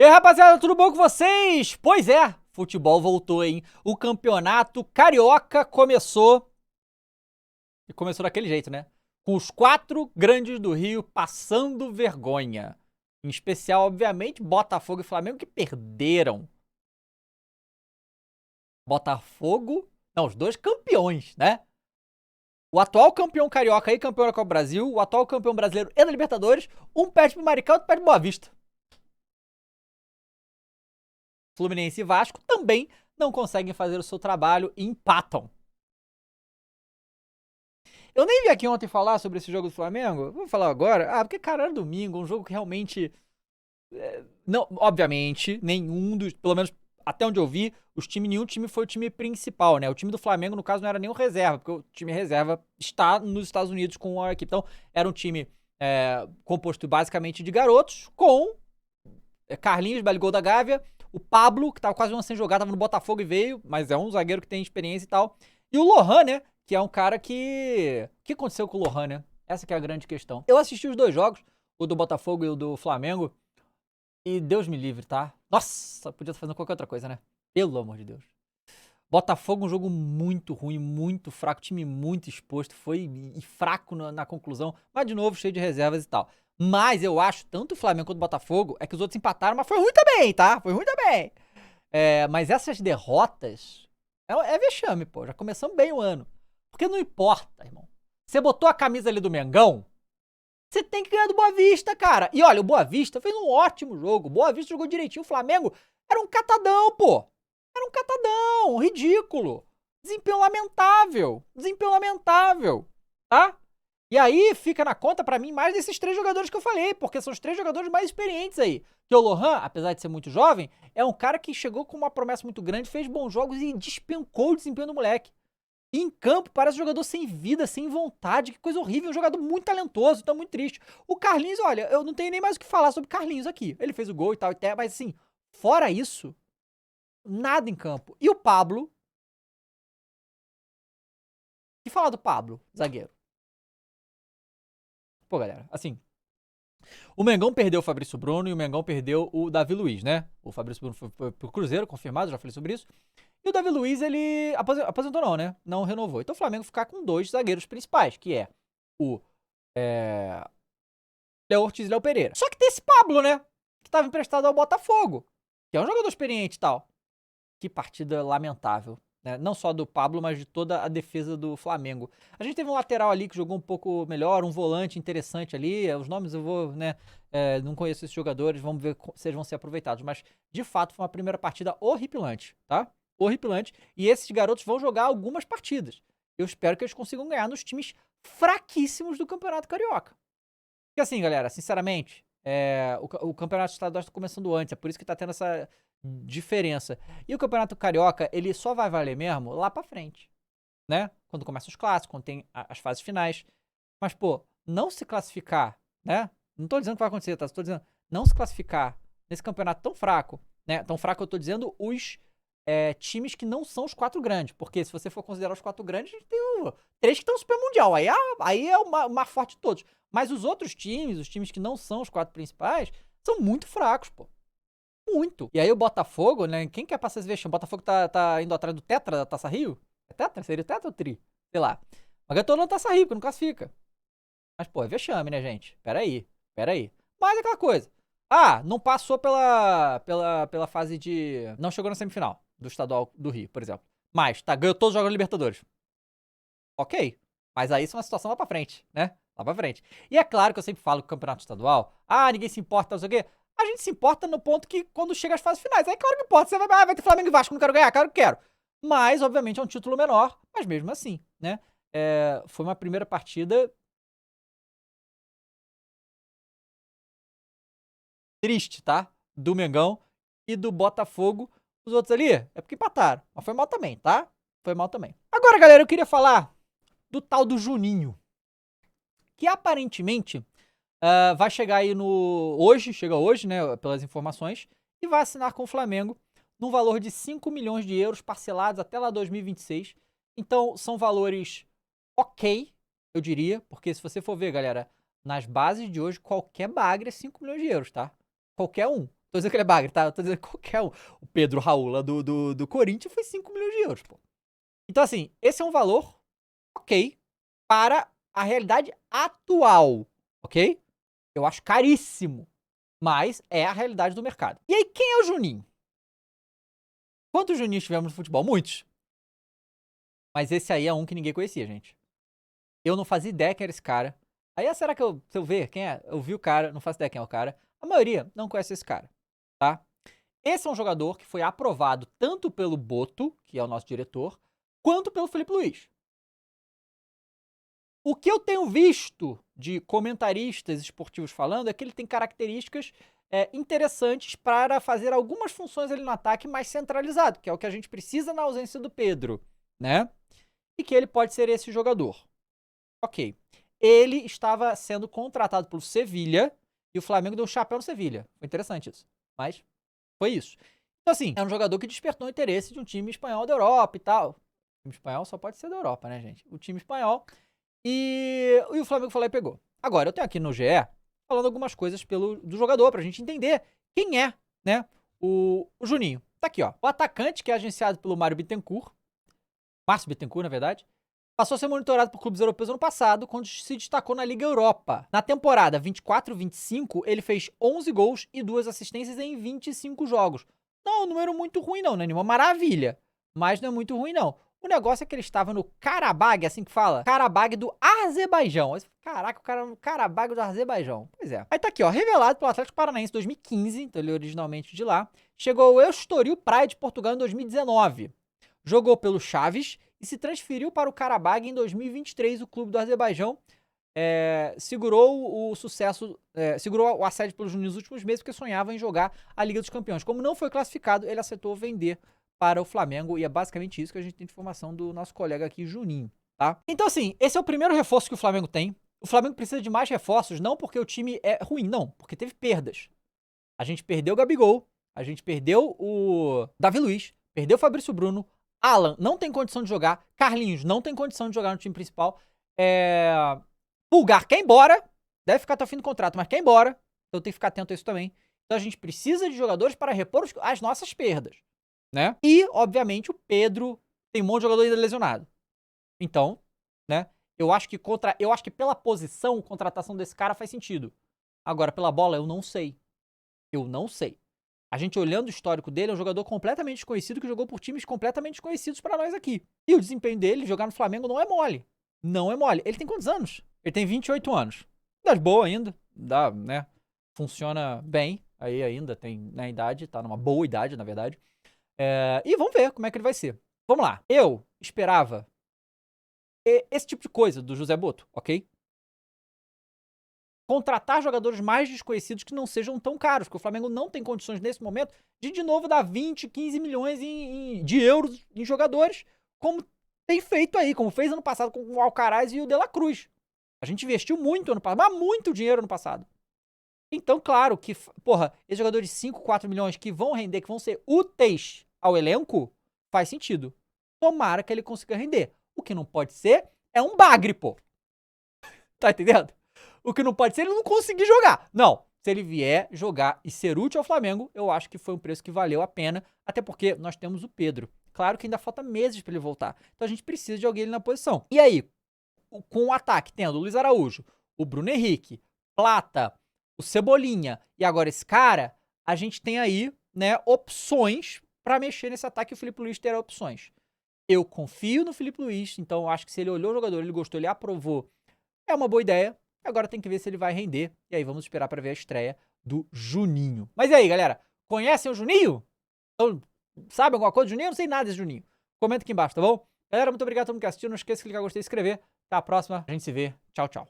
E aí, rapaziada, tudo bom com vocês? Pois é, futebol voltou, hein? O campeonato carioca começou. E começou daquele jeito, né? Com os 4 grandes do Rio passando vergonha. Em especial, obviamente, Botafogo e Flamengo que perderam. Botafogo. Não, os dois campeões, né? O atual campeão carioca e campeão da Copa do Brasil, o atual campeão brasileiro e da Libertadores, um perde pro Maricão e outro perde pro Boa Vista. Fluminense e Vasco também não conseguem fazer o seu trabalho e empatam. Eu nem vim aqui ontem falar sobre esse jogo do Flamengo. Vou falar agora. Porque, cara, era domingo, um jogo que realmente. Não, obviamente, nenhum dos. Pelo menos até onde eu vi, nenhum time foi o time principal, né? O time do Flamengo, no caso, não era nem o reserva, porque o time reserva está nos Estados Unidos com a equipe. Então, era um time composto basicamente de garotos, com Carlinhos, Gol da Gávea, o Pablo, que tava quase um ano sem jogar, tava no Botafogo e veio, mas é um zagueiro que tem experiência e tal. E o Lohan, né? Que é um cara que. O que aconteceu com o Lohan, né? Essa que é a grande questão. Eu assisti os dois jogos, o do Botafogo e o do Flamengo, e Deus me livre, tá? Nossa, podia estar fazendo qualquer outra coisa, né? Pelo amor de Deus. Botafogo, um jogo muito ruim, muito fraco, time muito exposto, foi fraco na conclusão, mas de novo, cheio de reservas e tal. Mas eu acho, tanto o Flamengo quanto o Botafogo, é que os outros empataram, mas foi ruim também, tá? Foi ruim também. Mas essas derrotas é vexame, pô. Já começamos bem o ano. Porque não importa, irmão. Você botou a camisa ali do Mengão, você tem que ganhar do Boa Vista, cara. E olha, o Boa Vista fez um ótimo jogo. O Boa Vista jogou direitinho. O Flamengo era um catadão, pô. Era um catadão, ridículo. Desempenho lamentável. Desempenho lamentável, tá? E aí fica na conta pra mim mais desses 3 jogadores que eu falei, porque são os 3 jogadores mais experientes aí. Que o Lohan, apesar de ser muito jovem, é um cara que chegou com uma promessa muito grande, fez bons jogos e despencou o desempenho do moleque. E em campo parece um jogador sem vida, sem vontade, que coisa horrível, um jogador muito talentoso, então muito triste. O Carlinhos, olha, eu não tenho nem mais o que falar sobre o Carlinhos aqui. Ele fez o gol e tal, mas assim, fora isso, nada em campo. E o Pablo, que falar do Pablo, zagueiro? Pô, galera, assim, o Mengão perdeu o Fabrício Bruno e o Mengão perdeu o Davi Luiz, né? O Fabrício Bruno foi pro Cruzeiro, confirmado, já falei sobre isso. E o Davi Luiz, ele aposentou não, né? Não renovou. Então o Flamengo ficar com 2 zagueiros principais, que é o Léo Ortiz e Léo Pereira. Só que tem esse Pablo, né? Que tava emprestado ao Botafogo, que é um jogador experiente e tal. Que partida lamentável, né? Não só do Pablo, mas de toda a defesa do Flamengo. A gente teve um lateral ali que jogou um pouco melhor, um volante interessante ali. Os nomes eu vou, né? Não conheço esses jogadores, vamos ver se eles vão ser aproveitados. Mas, de fato, foi uma primeira partida horripilante, tá? Horripilante. E esses garotos vão jogar algumas partidas. Eu espero que eles consigam ganhar nos times fraquíssimos do Campeonato Carioca. Porque assim, galera, sinceramente, o Campeonato Estadual está começando antes, é por isso que tá tendo essa diferença. E o Campeonato Carioca, ele só vai valer mesmo lá pra frente, né? Quando começam os clássicos, quando tem as fases finais. Mas, pô, não se classificar, né? Não tô dizendo que vai acontecer, tá? Tô dizendo não se classificar nesse campeonato tão fraco, né? Tão fraco eu tô dizendo os times que não são os 4 grandes. Porque se você for considerar os 4 grandes, a gente tem 3 que estão no Super Mundial. Aí é o mais forte de todos. Mas os outros times, os times que não são os 4 principais, são muito fracos, pô. Muito. E aí o Botafogo, né? Quem quer passar esse vexame? O Botafogo tá indo atrás do Tetra da Taça Rio? É Tetra? Seria Tetra ou Tri? Sei lá. Mas eu tô na Taça Rio, porque não classifica. Mas, pô, é vexame, né, gente? Pera aí. Mas é aquela coisa. Não passou pela fase de. Não chegou na semifinal do estadual do Rio, por exemplo. Mas, ganhou todos os jogos da Libertadores. Ok. Mas aí isso é uma situação lá pra frente, né? Lá pra frente. E é claro que eu sempre falo que o campeonato estadual, ninguém se importa, não sei o quê. A gente se importa no ponto que quando chega às fases finais. Aí claro que importa. Você vai ter Flamengo e Vasco, não quero ganhar, claro que quero. Mas, obviamente, é um título menor, mas mesmo assim, né? Foi uma primeira partida triste, tá? Do Mengão e do Botafogo. Os outros ali é porque empataram. Mas foi mal também, tá? Foi mal também. Agora, galera, eu queria falar do tal do Juninho. Que aparentemente vai chegar aí chega hoje, né, pelas informações, e vai assinar com o Flamengo num valor de 5 milhões de euros parcelados até lá 2026. Então, são valores ok, eu diria, porque se você for ver, galera, nas bases de hoje, qualquer bagre é 5 milhões de euros, tá? Qualquer um. Tô dizendo que ele é bagre, tá? Eu tô dizendo que qualquer um. O Pedro Raul lá do Corinthians foi 5 milhões de euros, pô. Então, assim, esse é um valor ok para a realidade atual, ok? Eu acho caríssimo, mas é a realidade do mercado. E aí, quem é o Juninho? Quantos Juninhos tivemos no futebol? Muitos. Mas esse aí é um que ninguém conhecia, gente. Eu não fazia ideia quem era esse cara. Aí, será que se eu ver quem é? Eu vi o cara, não faço ideia quem é o cara. A maioria não conhece esse cara, tá? Esse é um jogador que foi aprovado tanto pelo Boto, que é o nosso diretor, quanto pelo Felipe Luiz. O que eu tenho visto de comentaristas esportivos falando é que ele tem características interessantes para fazer algumas funções ali no ataque mais centralizado, que é o que a gente precisa na ausência do Pedro, né? E que ele pode ser esse jogador. Ok. Ele estava sendo contratado pelo Sevilha e o Flamengo deu um chapéu no Sevilha. Foi interessante isso. Mas foi isso. Então, assim, é um jogador que despertou o interesse de um time espanhol da Europa e tal. O time espanhol só pode ser da Europa, né, gente? O time espanhol. E o Flamengo foi lá e pegou. Agora, eu tenho aqui no GE falando algumas coisas do jogador, pra gente entender quem é, né, o Juninho. Tá aqui, ó. O atacante, que é agenciado pelo Márcio Bittencourt, na verdade, passou a ser monitorado por clubes europeus ano passado, quando se destacou na Liga Europa. Na temporada 24-25, ele fez 11 gols e 2 assistências em 25 jogos. Não é um número muito ruim, não é nenhuma maravilha, mas não é muito ruim, não. O negócio é que ele estava no Karabag, assim que fala? Karabag do Azerbaijão. Caraca, o cara no Karabag do Azerbaijão. Pois é. Aí tá aqui, ó. Revelado pelo Atlético Paranaense em 2015, então ele é originalmente de lá. Chegou ao Estoril Praia de Portugal em 2019. Jogou pelo Chaves e se transferiu para o Karabag em 2023. O clube do Azerbaijão segurou o sucesso, segurou o assédio pelos nos últimos meses porque sonhava em jogar a Liga dos Campeões. Como não foi classificado, ele aceitou vender para o Flamengo e é basicamente isso que a gente tem de informação do nosso colega aqui, Juninho, tá? Então, assim, esse é o primeiro reforço que o Flamengo tem. O Flamengo precisa de mais reforços, não porque o time é ruim, não, porque teve perdas. A gente perdeu o Gabigol, a gente perdeu o Davi Luiz, perdeu o Fabrício Bruno, Alan não tem condição de jogar, Carlinhos não tem condição de jogar no time principal, Pulgar quer ir embora, deve ficar até o fim do contrato, mas quer ir embora, então tem que ficar atento a isso também. Então a gente precisa de jogadores para repor as nossas perdas, né? E, obviamente, o Pedro tem um monte de jogador ainda lesionado. Então, né? Eu acho que pela posição, a contratação desse cara faz sentido. Agora, pela bola, eu não sei. Eu não sei. A gente olhando o histórico dele, é um jogador completamente desconhecido que jogou por times completamente desconhecidos pra nós aqui. E o desempenho dele, jogar no Flamengo, não é mole. Não é mole. Ele tem quantos anos? Ele tem 28 anos. Dá de boa ainda. Dá, né? Funciona bem. Aí ainda tem na idade, tá numa boa idade, na verdade. E vamos ver como é que ele vai ser. Vamos lá. Eu esperava esse tipo de coisa do José Boto, ok? Contratar jogadores mais desconhecidos que não sejam tão caros, porque o Flamengo não tem condições nesse momento de novo dar 20, 15 milhões de euros em jogadores, como tem feito aí, como fez ano passado com o Alcaraz e o De La Cruz. A gente investiu muito ano passado, mas muito dinheiro ano passado. Então, claro que, porra, esses jogadores de 5, 4 milhões que vão render, que vão ser úteis ao elenco, faz sentido. Tomara que ele consiga render. O que não pode ser é um bagre, pô. Tá entendendo? O que não pode ser ele não conseguir jogar. Não. Se ele vier jogar e ser útil ao Flamengo, eu acho que foi um preço que valeu a pena, até porque nós temos o Pedro. Claro que ainda falta meses pra ele voltar. Então a gente precisa de alguém ali na posição. E aí, com o ataque, tendo o Luiz Araújo, o Bruno Henrique, Plata, o Cebolinha e agora esse cara, a gente tem aí, né, opções pra mexer nesse ataque e o Felipe Luiz terá opções. Eu confio no Felipe Luiz, então eu acho que se ele olhou o jogador, ele gostou, ele aprovou, é uma boa ideia. Agora tem que ver se ele vai render. E aí vamos esperar pra ver a estreia do Juninho. Mas e aí, galera? Conhecem o Juninho? Então, sabe alguma coisa do Juninho? Eu não sei nada desse Juninho. Comenta aqui embaixo, tá bom? Galera, muito obrigado a todo mundo que assistiu. Não esqueça de clicar em gostei e se inscrever. Até a próxima. A gente se vê. Tchau, tchau.